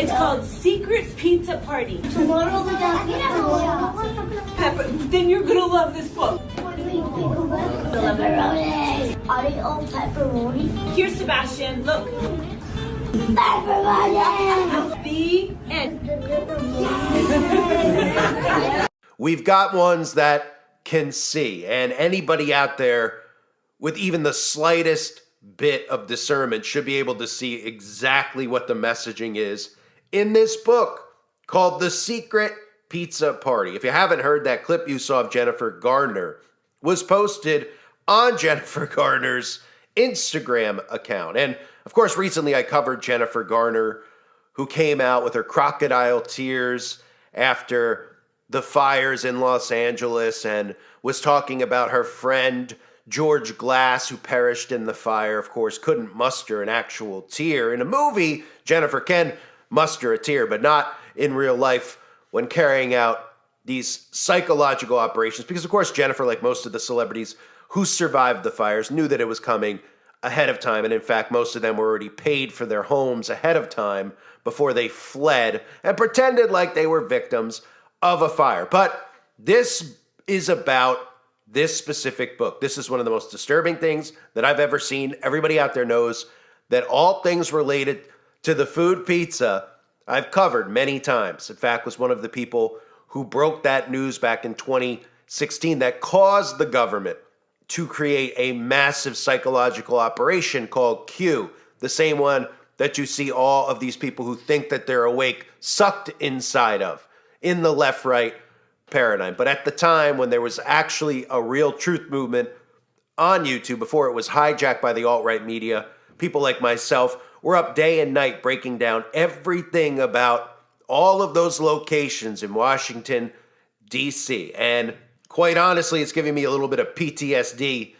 It's called Secret Pizza Party. Tomorrow we got pepperoni. Pepper, then you're gonna love this book. Pepperoni. Are they all pepperoni? Here, Sebastian, look. Pepperoni. The end. We've got ones that can see, and anybody out there with even the slightest bit of discernment should be able to see exactly what the messaging is in this book called The Secret Pizza Party. If you haven't heard, that clip you saw of Jennifer Garner was posted on Jennifer Garner's Instagram account. And of course, recently I covered Jennifer Garner, who came out with her crocodile tears after the fires in Los Angeles and was talking about her friend George Glass, who perished in the fire. Of course, couldn't muster an actual tear. In a movie, Jennifer can muster a tear, but not in real life when carrying out these psychological operations. Because, of course, Jennifer, like most of the celebrities who survived the fires, knew that it was coming ahead of time. And in fact, most of them were already paid for their homes ahead of time before they fled and pretended like they were victims of a fire. But this is about this specific book. This is one of the most disturbing things that I've ever seen. Everybody out there knows that all things related to the food pizza I've covered many times. In fact, was one of the people who broke that news back in 2016 that caused the government to create a massive psychological operation called Q, the same one that you see all of these people who think that they're awake sucked inside of in the left-right paradigm. But at the time when there was actually a real truth movement on YouTube, before it was hijacked by the alt-right media, people like myself were up day and night breaking down everything about all of those locations in Washington, D.C. And quite honestly, it's giving me a little bit of PTSD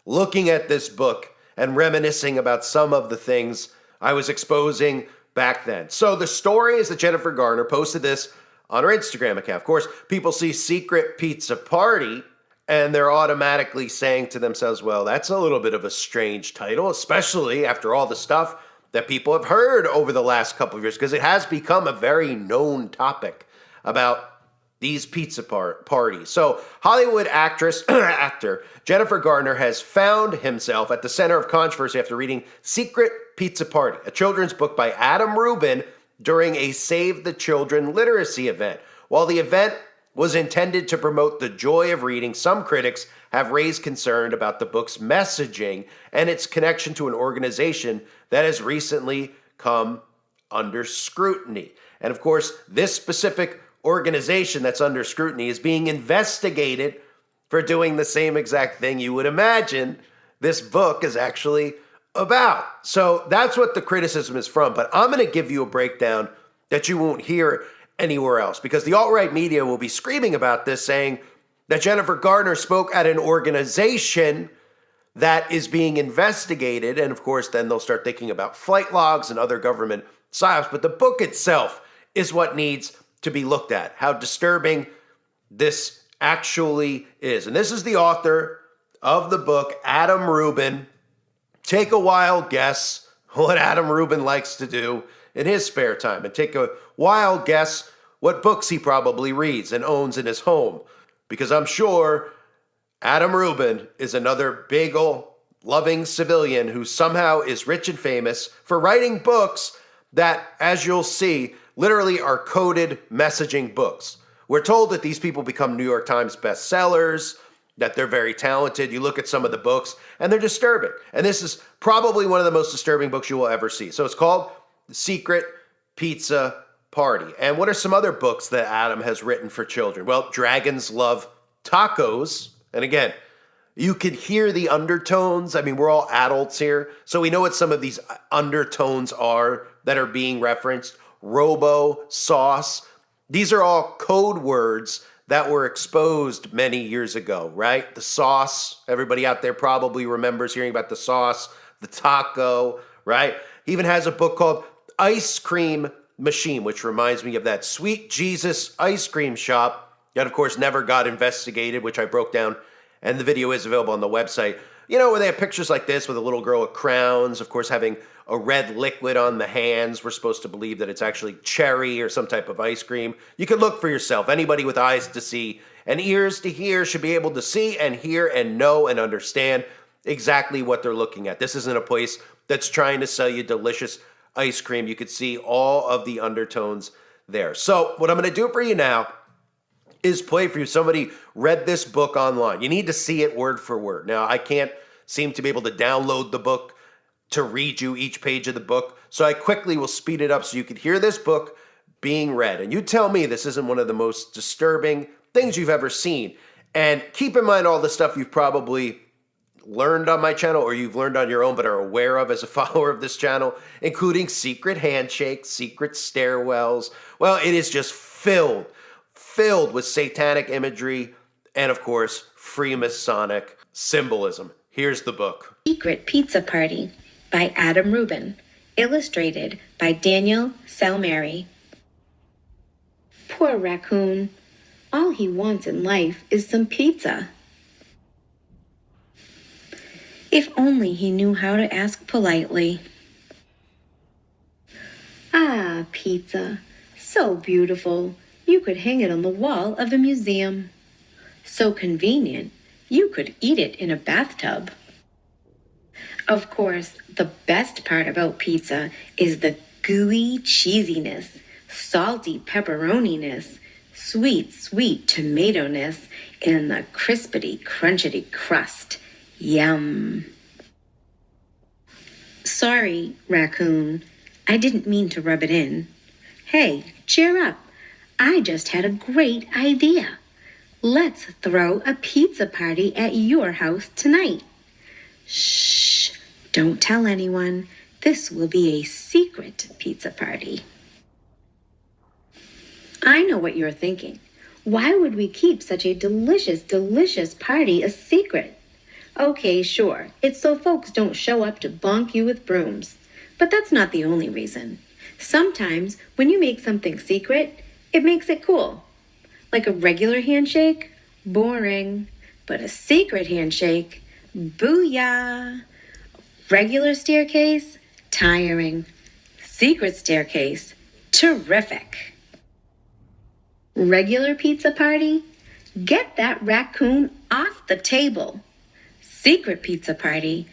looking at this book and reminiscing about some of the things I was exposing back then. So the story is that Jennifer Garner posted this on her Instagram account. Of course, people see Secret Pizza Party and they're automatically saying to themselves, well, that's a little bit of a strange title, especially after all the stuff that people have heard over the last couple of years, because it has become a very known topic about these pizza parties. So Hollywood actor Jennifer Garner has found himself at the center of controversy after reading Secret Pizza Party, a children's book by Adam Rubin, during a Save the Children literacy event. While the event was intended to promote the joy of reading, some critics have raised concern about the book's messaging and its connection to an organization that has recently come under scrutiny. And of course, this specific organization that's under scrutiny is being investigated for doing the same exact thing you would imagine this book is actually about. So that's what the criticism is from. But I'm going to give you a breakdown that you won't hear anywhere else, because the alt-right media will be screaming about this, saying that Jennifer Garner spoke at an organization that is being investigated. And of course, then they'll start thinking about flight logs and other government psyops. But the book itself is what needs to be looked at, how disturbing this actually is. And this is the author of the book, Adam Rubin. Take a wild guess what Adam Rubin likes to do in his spare time, and take a wild guess what books he probably reads and owns in his home, because I'm sure Adam Rubin is another bagel-loving civilian who somehow is rich and famous for writing books that, as you'll see, literally are coded messaging books. We're told that these people become New York Times bestsellers, that they're very talented. You look at some of the books, and they're disturbing. And this is probably one of the most disturbing books you will ever see. So it's called The Secret Pizza Party. And what are some other books that Adam has written for children? Well, Dragons Love Tacos. And again, you can hear the undertones. I mean, we're all adults here, so we know what some of these undertones are that are being referenced. Robo, sauce. These are all code words that were exposed many years ago, right? The sauce, everybody out there probably remembers hearing about the sauce, the taco, right? He even has a book called Ice Cream Machine, which reminds me of that Sweet Jesus ice cream shop that, of course, never got investigated, which I broke down, and the video is available on the website. You know, where they have pictures like this with a little girl with crowns, of course, having a red liquid on the hands. We're supposed to believe that it's actually cherry or some type of ice cream. You can look for yourself. Anybody with eyes to see and ears to hear should be able to see and hear and know and understand exactly what they're looking at. This isn't a place that's trying to sell you delicious ice cream. You could see all of the undertones there. So what I'm going to do for you now is play for you. Somebody read this book online. You need to see it word for word. Now, I can't seem to be able to download the book to read you each page of the book, so I quickly will speed it up so you could hear this book being read. And you tell me this isn't one of the most disturbing things you've ever seen. And keep in mind all the stuff you've probably learned on my channel or you've learned on your own but are aware of as a follower of this channel, including secret handshakes, secret stairwells. Well, it is just filled with satanic imagery and, of course, Freemasonic symbolism. Here's the book. Secret Pizza Party by Adam Rubin, illustrated by Daniel Salmari. Poor raccoon. All he wants in life is some pizza. If only he knew how to ask politely. Ah, pizza. So beautiful. You could hang it on the wall of a museum. So convenient. You could eat it in a bathtub. Of course, the best part about pizza is the gooey cheesiness, salty pepperoniness, sweet tomato-ness, and the crispity, crunchity crust. Yum. Sorry, raccoon. I didn't mean to rub it in. Hey, cheer up. I just had a great idea. Let's throw a pizza party at your house tonight. Shh, don't tell anyone. This will be a secret pizza party. I know what you're thinking. Why would we keep such a delicious party a secret? Okay, sure, it's so folks don't show up to bonk you with brooms. But that's not the only reason. Sometimes when you make something secret, it makes it cool. Like a regular handshake, boring. But a secret handshake, booyah. Regular staircase, tiring. Secret staircase, terrific. Regular pizza party, get that raccoon off the table. Secret pizza party,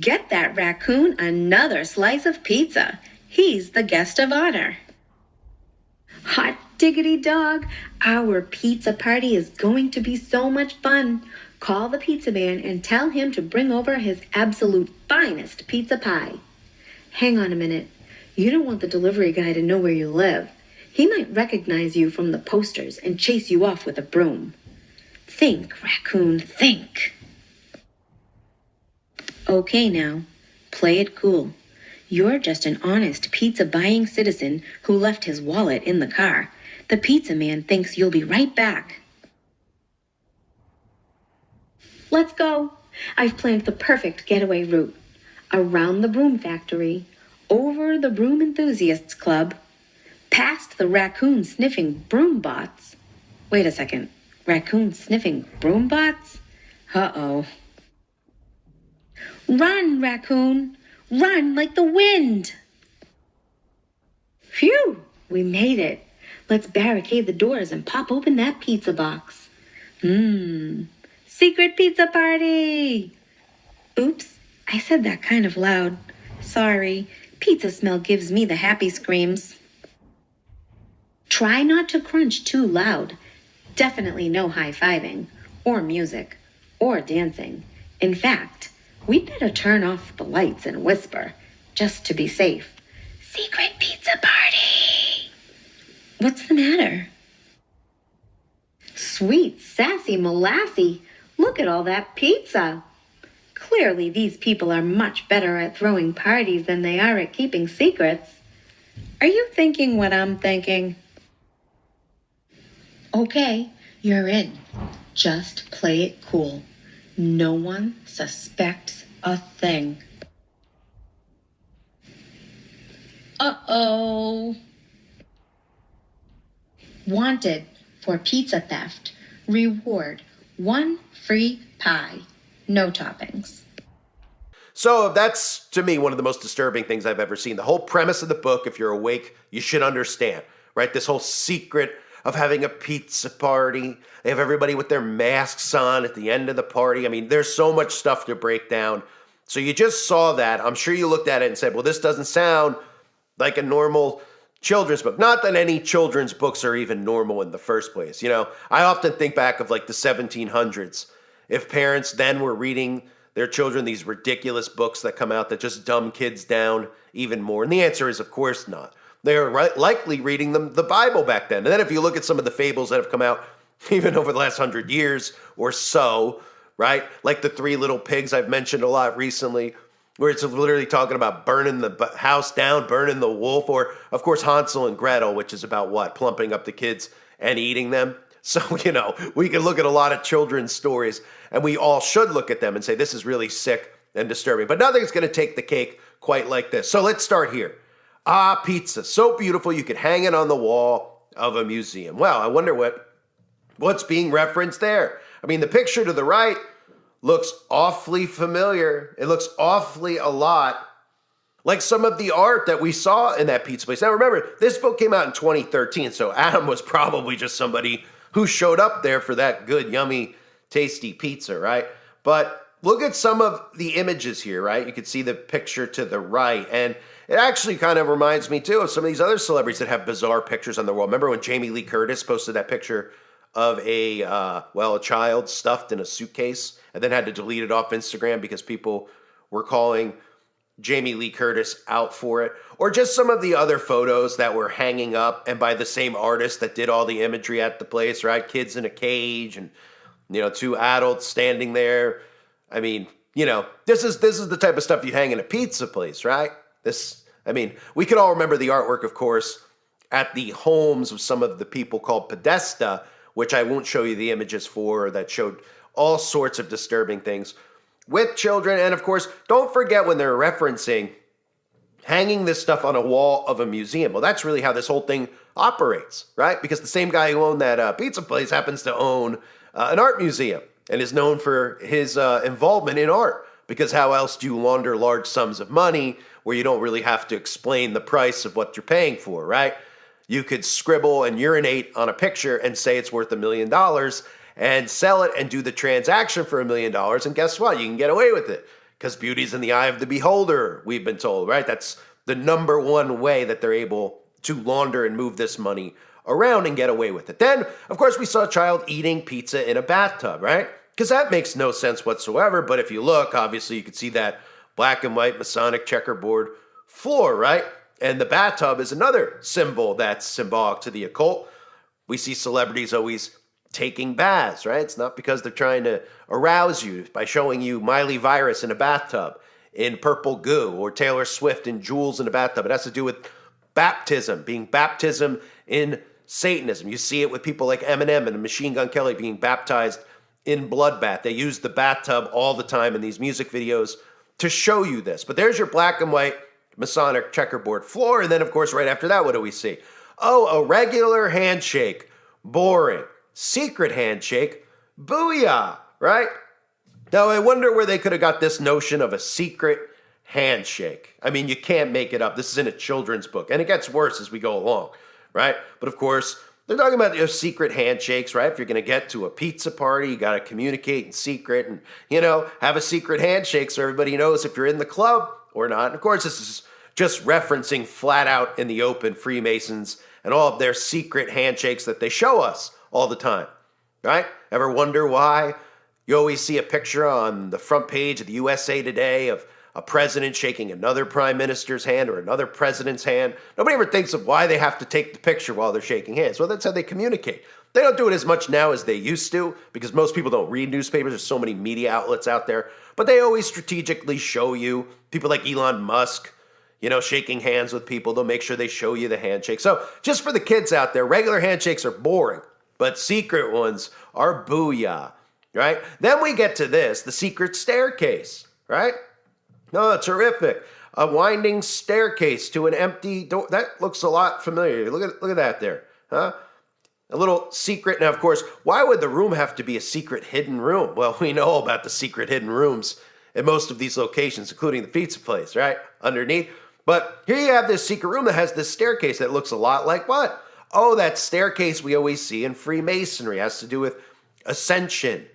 get that raccoon another slice of pizza. He's the guest of honor. Hot diggity dog, our pizza party is going to be so much fun. Call the pizza man and tell him to bring over his absolute finest pizza pie. Hang on a minute. You don't want the delivery guy to know where you live. He might recognize you from the posters and chase you off with a broom. Think, raccoon, think. Okay now, play it cool. You're just an honest pizza-buying citizen who left his wallet in the car. The pizza man thinks you'll be right back. Let's go. I've planned the perfect getaway route. Around the broom factory, over the Broom Enthusiasts Club, past the raccoon-sniffing broom bots. Wait a second. Raccoon-sniffing broom bots? Uh-oh. Run, raccoon! Run like the wind! Phew! We made it. Let's barricade the doors and pop open that pizza box. Secret pizza party! Oops, I said that kind of loud. Sorry, pizza smell gives me the happy screams. Try not to crunch too loud. Definitely no high-fiving, or music, or dancing. In fact, we'd better turn off the lights and whisper, just to be safe. Secret pizza party! What's the matter? Sweet, sassy molassy, look at all that pizza. Clearly, these people are much better at throwing parties than they are at keeping secrets. Are you thinking what I'm thinking? Okay, you're in. Just play it cool. No one suspects a thing. Uh-oh. Wanted for pizza theft. Reward, 1 free pie. No toppings. So that's, to me, one of the most disturbing things I've ever seen. The whole premise of the book, if you're awake, you should understand, right? This whole secret of having a pizza party. They have everybody with their masks on at the end of the party. I mean, there's so much stuff to break down. So you just saw that. I'm sure you looked at it and said, well, this doesn't sound like a normal children's book. Not that any children's books are even normal in the first place. You know, I often think back of like the 1700s. If parents then were reading their children these ridiculous books that come out that just dumb kids down even more. And the answer is, of course not. They are likely reading them the Bible back then. And then if you look at some of the fables that have come out even over the last 100 years or so, right? Like the Three Little Pigs I've mentioned a lot recently, where it's literally talking about burning the house down, burning the wolf, or of course Hansel and Gretel, which is about what? Plumping up the kids and eating them. So, you know, we can look at a lot of children's stories and we all should look at them and say, this is really sick and disturbing. But nothing's going to take the cake quite like this. So let's start here. Ah, pizza. So beautiful you could hang it on the wall of a museum. Well, I wonder what's being referenced there. I mean, the picture to the right looks awfully familiar. It looks awfully a lot like some of the art that we saw in that pizza place. Now remember, this book came out in 2013, so Adam was probably just somebody who showed up there for that good, yummy, tasty pizza, right? But look at some of the images here, right? You can see the picture to the right, and it actually kind of reminds me, too, of some of these other celebrities that have bizarre pictures on their wall. Remember when Jamie Lee Curtis posted that picture of a child stuffed in a suitcase and then had to delete it off Instagram because people were calling Jamie Lee Curtis out for it? Or just some of the other photos that were hanging up and by the same artist that did all the imagery at the place, right? Kids in a cage and, you know, two adults standing there. I mean, you know, this is the type of stuff you'd hang in a pizza place, right? We could all remember the artwork, of course, at the homes of some of the people called Podesta, which I won't show you the images for, that showed all sorts of disturbing things with children. And of course, don't forget when they're referencing hanging this stuff on a wall of a museum. Well, that's really how this whole thing operates, right? Because the same guy who owned that pizza place happens to own an art museum and is known for his involvement in art. Because how else do you launder large sums of money where you don't really have to explain the price of what you're paying for, right? You could scribble and urinate on a picture and say it's worth $1 million and sell it and do the transaction for $1 million. And guess what? You can get away with it because beauty's in the eye of the beholder, we've been told, right? That's the number one way that they're able to launder and move this money around and get away with it. Then, of course, we saw a child eating pizza in a bathtub, right? Because that makes no sense whatsoever. But if you look, obviously, you can see that black and white Masonic checkerboard floor, right? And the bathtub is another symbol that's symbolic to the occult. We see celebrities always taking baths, right? It's not because they're trying to arouse you by showing you Miley Virus in a bathtub in purple goo or Taylor Swift in jewels in a bathtub. It has to do with baptism, being baptism in Satanism. You see it with people like Eminem and Machine Gun Kelly being baptized in bloodbath. They use the bathtub all the time in these music videos to show you this. But there's your black and white Masonic checkerboard floor. And then, of course, right after that, what do we see? Oh, a regular handshake. Boring. Secret handshake. Booyah, right? Now, I wonder where they could have got this notion of a secret handshake. I mean, you can't make it up. This is in a children's book, and it gets worse as we go along, right? But of course, they're talking about secret handshakes, right? If you're going to get to a pizza party, you got to communicate in secret and, you know, have a secret handshake so everybody knows if you're in the club or not. And of course, this is just referencing flat out in the open Freemasons and all of their secret handshakes that they show us all the time, right? Ever wonder why you always see a picture on the front page of the USA Today of a president shaking another prime minister's hand or another president's hand? Nobody ever thinks of why they have to take the picture while they're shaking hands. Well, that's how they communicate. They don't do it as much now as they used to because most people don't read newspapers. There's so many media outlets out there. But they always strategically show you people like Elon Musk, you know, shaking hands with people. They'll make sure they show you the handshake. So just for the kids out there, regular handshakes are boring, but secret ones are booyah, right? Then we get to this, the secret staircase, right? No, terrific. A winding staircase to an empty door. That looks a lot familiar. Look at that there, huh? A little secret. Now, of course, why would the room have to be a secret hidden room? Well, we know about the secret hidden rooms in most of these locations, including the pizza place, right? Underneath. But here you have this secret room that has this staircase that looks a lot like what? Oh, that staircase we always see in Freemasonry. It has to do with ascension,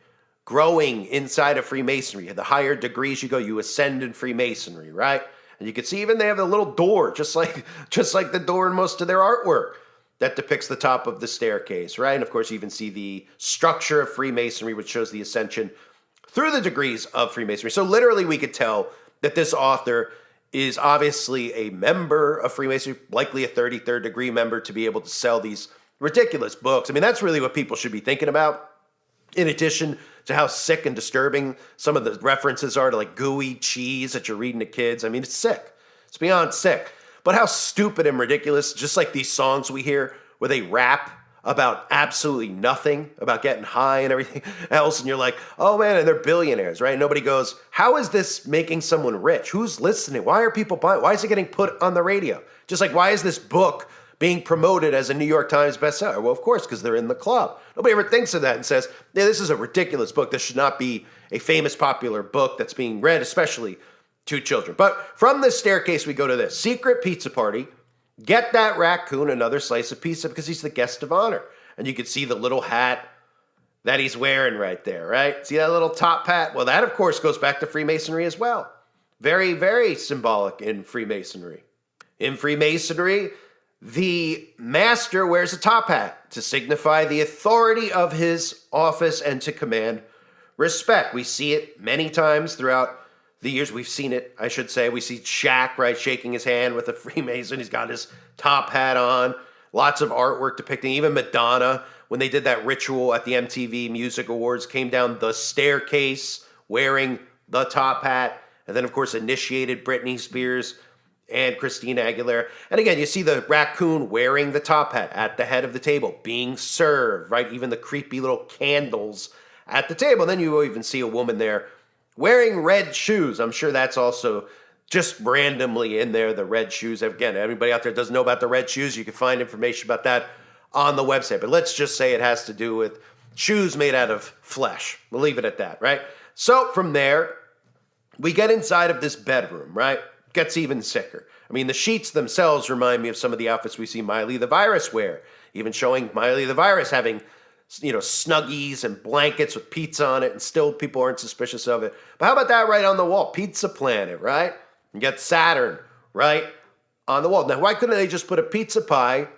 growing inside of Freemasonry. The higher degrees you go, you ascend in Freemasonry, right? And you can see even they have a little door, just like the door in most of their artwork that depicts the top of the staircase, right? And of course, you even see the structure of Freemasonry, which shows the ascension through the degrees of Freemasonry. So literally, we could tell that this author is obviously a member of Freemasonry, likely a 33rd degree member, to be able to sell these ridiculous books. I mean, that's really what people should be thinking about, in addition to how sick and disturbing some of the references are to like gooey cheese that you're reading to kids. I mean, it's sick. It's beyond sick. But how stupid and ridiculous, just like these songs we hear where they rap about absolutely nothing, about getting high and everything else, and you're like, oh man, and they're billionaires, right? Nobody goes, how is this making someone rich? Who's listening? Why are people buying? Why is it getting put on the radio? Just like, why is this book being promoted as a New York Times bestseller? Well, of course, because they're in the club. Nobody ever thinks of that and says, yeah, this is a ridiculous book. This should not be a famous, popular book that's being read, especially to children. But from this staircase, we go to this secret pizza party. Get that raccoon another slice of pizza because he's the guest of honor. And you can see the little hat that he's wearing right there, right? See that little top hat? Well, that, of course, goes back to Freemasonry as well. Very, very symbolic in Freemasonry. In Freemasonry, the master wears a top hat to signify the authority of his office and to command respect. We see it many times throughout the years. We've seen it, I should say. We see Shaq, right, shaking his hand with a Freemason. He's got his top hat on. Lots of artwork depicting, even Madonna, when they did that ritual at the MTV Music Awards, came down the staircase wearing the top hat, and then, of course, initiated Britney Spears and Christina Aguilera. And again, you see the raccoon wearing the top hat at the head of the table, being served, right? Even the creepy little candles at the table. And then you even see a woman there wearing red shoes. I'm sure that's also just randomly in there, the red shoes. Again, anybody out there doesn't know about the red shoes, you can find information about that on the website. But let's just say it has to do with shoes made out of flesh. We'll leave it at that, right? So from there, we get inside of this bedroom, right? Gets even sicker. I mean, the sheets themselves remind me of some of the outfits we see Miley the Virus wear, even showing Miley the Virus having, you know, snuggies and blankets with pizza on it, and still people aren't suspicious of it. But how about that right on the wall? Pizza Planet, right? You got Saturn right on the wall. Now, why couldn't they just put a pizza pie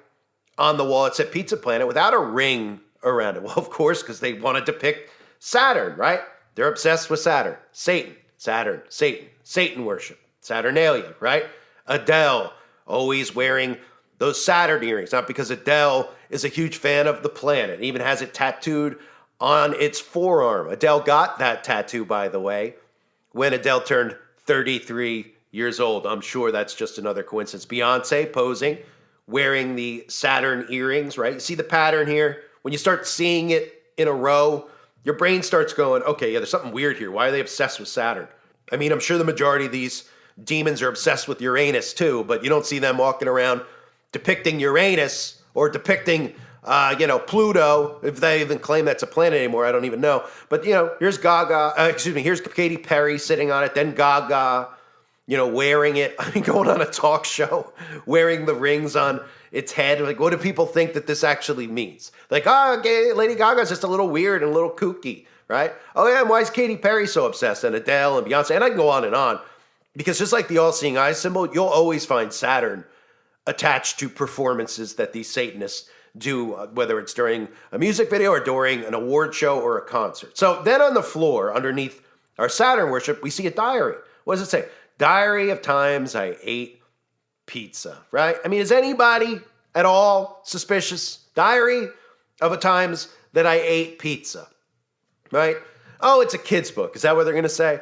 on the wall that said Pizza Planet without a ring around it? Well, of course, because they want to depict Saturn, right? They're obsessed with Saturn. Satan, Saturn, Satan, Satan worship, Saturnalia, right? Adele, always wearing those Saturn earrings, not because Adele is a huge fan of the planet, even has it tattooed on its forearm. Adele got that tattoo, by the way, when Adele turned 33 years old. I'm sure that's just another coincidence. Beyonce posing, wearing the Saturn earrings, right? You see the pattern here? When you start seeing it in a row, your brain starts going, okay, yeah, there's something weird here. Why are they obsessed with Saturn? I mean, I'm sure the majority of these demons are obsessed with Uranus too, but you don't see them walking around depicting Uranus or depicting, Pluto, if they even claim that's a planet anymore. I don't even know. But, here's here's Katy Perry sitting on it, then Gaga, wearing it. I mean, going on a talk show, wearing the rings on its head. Like, what do people think that this actually means? Like, Lady Gaga's just a little weird and a little kooky, right? Oh, yeah, and why is Katy Perry so obsessed? And Adele and Beyonce, and I can go on. Because just like the all-seeing eye symbol, you'll always find Saturn attached to performances that these Satanists do, whether it's during a music video or during an award show or a concert. So then on the floor, underneath our Saturn worship, we see a diary. What does it say? Diary of times I ate pizza, right? I mean, is anybody at all suspicious? Diary of a times that I ate pizza, right? Oh, it's a kid's book. Is that what they're going to say?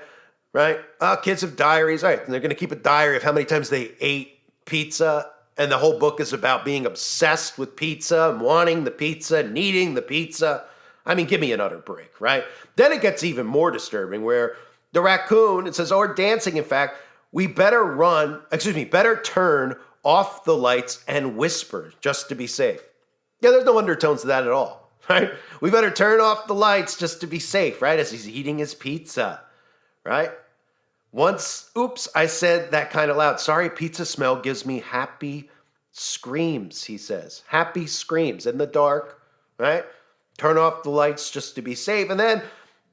Right? Kids have diaries. Right. And they're going to keep a diary of how many times they ate pizza. And the whole book is about being obsessed with pizza and wanting the pizza, needing the pizza. I mean, give me another break, right? Then it gets even more disturbing where the raccoon, it says, or dancing, in fact, better turn off the lights and whisper just to be safe. Yeah, there's no undertones to that at all, right? We better turn off the lights just to be safe, right? As he's eating his pizza, right? Oops, I said that kind of loud. Sorry, pizza smell gives me happy screams, he says. Happy screams in the dark, right? Turn off the lights just to be safe. And then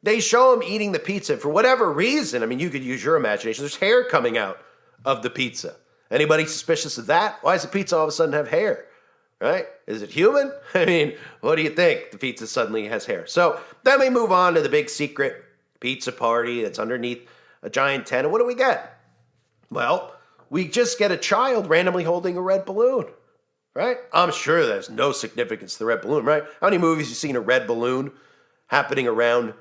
they show him eating the pizza. For whatever reason, I mean, you could use your imagination. There's hair coming out of the pizza. Anybody suspicious of that? Why does the pizza all of a sudden have hair? Right? Is it human? I mean, what do you think? The pizza suddenly has hair. So then we move on to the big secret pizza party that's underneath a giant tent. And what do we get? Well, we just get a child randomly holding a red balloon. Right? I'm sure there's no significance to the red balloon, right? How many movies have you seen a red balloon happening around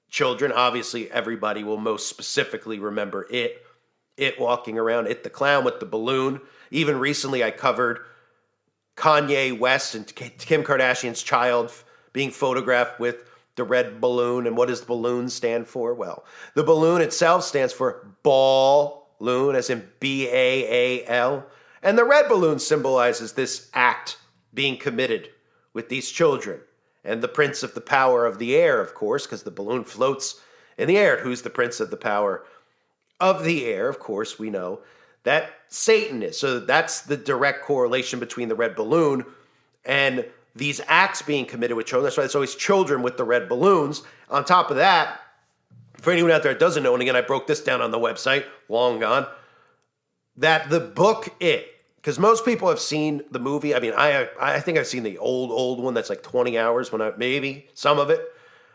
children? Obviously, everybody will most specifically remember it walking around, It the clown with the balloon. Even recently, I covered Kanye West and Kim Kardashian's child being photographed with the red balloon. And what does the balloon stand for? Well, the balloon itself stands for balloon, as in B-A-A-L. And the red balloon symbolizes this act being committed with these children. And the prince of the power of the air, of course, because the balloon floats in the air. Who's the prince of the power of the air? Of course, we know that Satan is. So that's the direct correlation between the red balloon and these acts being committed with children. That's why it's always children with the red balloons. On top of that, for anyone out there that doesn't know, and again, I broke this down on the website, long gone, that the book It, because most people have seen the movie. I mean, I think I've seen the old one that's like 20 hours, maybe some of it.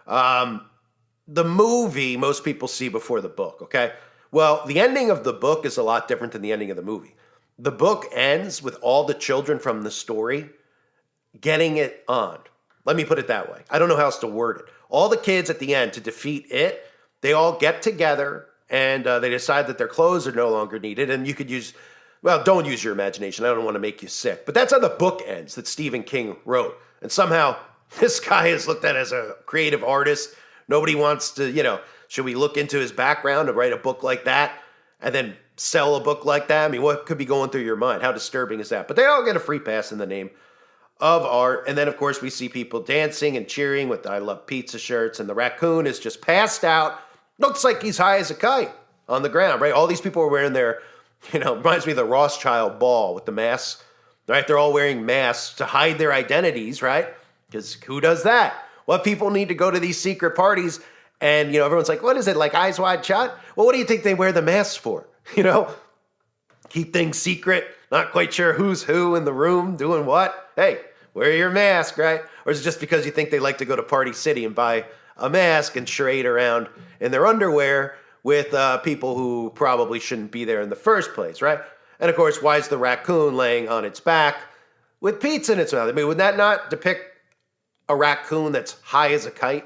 The movie, most people see before the book, okay? Well, the ending of the book is a lot different than the ending of the movie. The book ends with all the children from the story getting it on. Let me put it that way. I don't know how else to word it. All the kids at the end to defeat it, they all get together and they decide that their clothes are no longer needed. And you could don't use your imagination. I don't want to make you sick. But that's how the book ends that Stephen King wrote. And somehow this guy is looked at as a creative artist. Nobody wants to, should we look into his background and write a book like that and then sell a book like that? I mean, what could be going through your mind? How disturbing is that? But they all get a free pass in the name of art. And then, of course, we see people dancing and cheering with I Love Pizza shirts. And the raccoon is just passed out. Looks like he's high as a kite on the ground, right? All these people are wearing their, reminds me of the Rothschild ball with the masks, right? They're all wearing masks to hide their identities, right? Because who does that? Well, people need to go to these secret parties and, everyone's like, what is it, like Eyes Wide Shut? Well, what do you think they wear the masks for? Keep things secret, not quite sure who's who in the room doing what. Hey, wear your mask, right? Or is it just because you think they like to go to Party City and buy a mask and charade around in their underwear with people who probably shouldn't be there in the first place, right? And of course, why is the raccoon laying on its back with pizza in its mouth? I mean, would that not depict a raccoon that's high as a kite,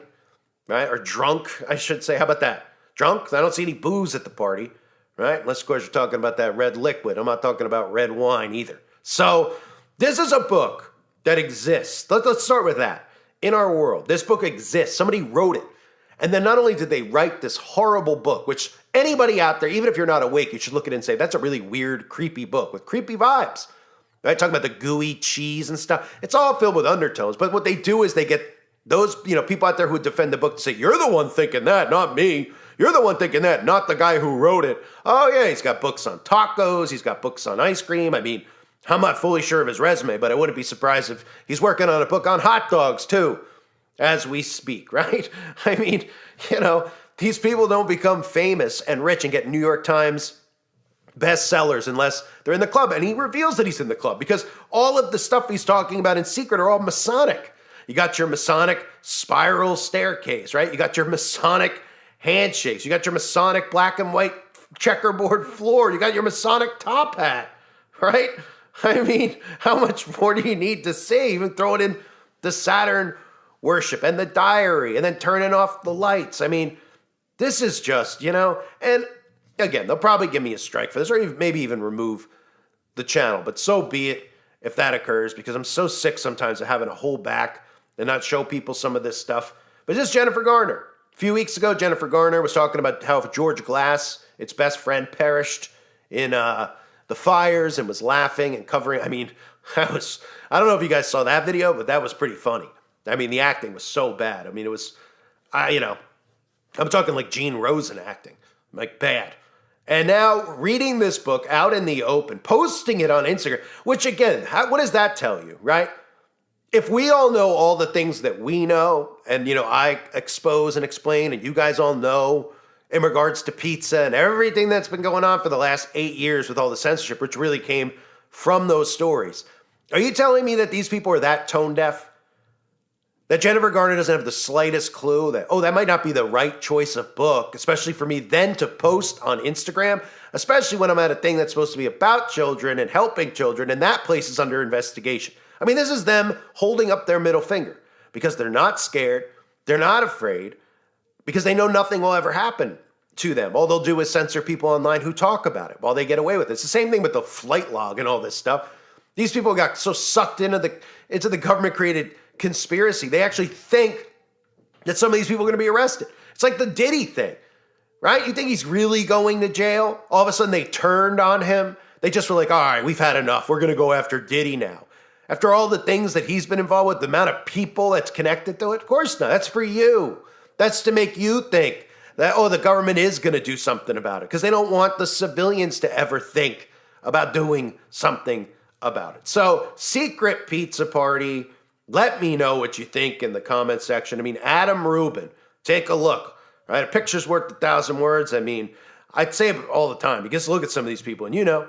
right? Or drunk, I should say. How about that? Drunk? I don't see any booze at the party, right? Unless, of course, you're talking about that red liquid. I'm not talking about red wine either. So this is a book that exists. Let's start with that. In our world, this book exists. Somebody wrote it. And then not only did they write this horrible book, which anybody out there, even if you're not awake, you should look at it and say, that's a really weird, creepy book with creepy vibes. Right? Talking about the gooey cheese and stuff. It's all filled with undertones. But what they do is they get those, people out there who defend the book to say, you're the one thinking that, not me. You're the one thinking that, not the guy who wrote it. Oh, yeah, he's got books on tacos. He's got books on ice cream. I mean, I'm not fully sure of his resume, but I wouldn't be surprised if he's working on a book on hot dogs, too, as we speak, right? I mean, these people don't become famous and rich and get New York Times bestsellers unless they're in the club. And he reveals that he's in the club because all of the stuff he's talking about in secret are all Masonic. You got your Masonic spiral staircase, right? You got your Masonic handshakes. You got your Masonic black and white checkerboard floor. You got your Masonic top hat, right? I mean, how much more do you need to say? Even throw it in the Saturn worship and the diary and then turning off the lights. I mean, this is just, and again, they'll probably give me a strike for this or maybe even remove the channel, but so be it if that occurs because I'm so sick sometimes of having to hold back and not show people some of this stuff. But this is Jennifer Garner. A few weeks ago, Jennifer Garner was talking about how George Glass, its best friend, perished in the fires and was laughing and covering. I mean, I don't know if you guys saw that video, but that was pretty funny. I mean, the acting was so bad. I mean, it was, I'm talking like Gene Rosen acting, like bad. And now reading this book out in the open, posting it on Instagram, which again, what does that tell you, right? If we all know all the things that we know, and I expose and explain, and you guys all know in regards to pizza and everything that's been going on for the last 8 years with all the censorship, which really came from those stories. Are you telling me that these people are that tone deaf? That Jennifer Garner doesn't have the slightest clue that, that might not be the right choice of book, especially for me then to post on Instagram, especially when I'm at a thing that's supposed to be about children and helping children, and that place is under investigation. I mean, this is them holding up their middle finger because they're not scared, they're not afraid, because they know nothing will ever happen to them. All they'll do is censor people online who talk about it while they get away with it. It's the same thing with the flight log and all this stuff. These people got so sucked into the government-created conspiracy, they actually think that some of these people are going to be arrested. It's like the Diddy thing, right? You think he's really going to jail? All of a sudden they turned on him. They just were like, all right, we've had enough. We're going to go after Diddy now. After all the things that he's been involved with, the amount of people that's connected to it, of course not. That's for you. That's to make you think that, the government is going to do something about it because they don't want the civilians to ever think about doing something about it. So, Secret Pizza Party. Let me know what you think in the comment section. I mean, Adam Rubin, take a look. Right? A picture's worth 1,000 words. I mean, I'd say it all the time. You just look at some of these people and you know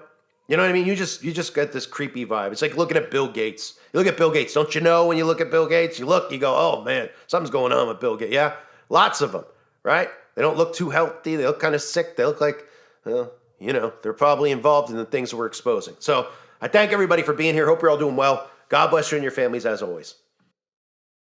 what I mean? You just get this creepy vibe. It's like looking at Bill Gates. You look at Bill Gates. Don't you know when you look at Bill Gates? You look, you go, oh man, something's going on with Bill Gates. Yeah, lots of them, right? They don't look too healthy. They look kind of sick. They look like, they're probably involved in the things that we're exposing. So I thank everybody for being here. Hope you're all doing well. God bless you and your families as always.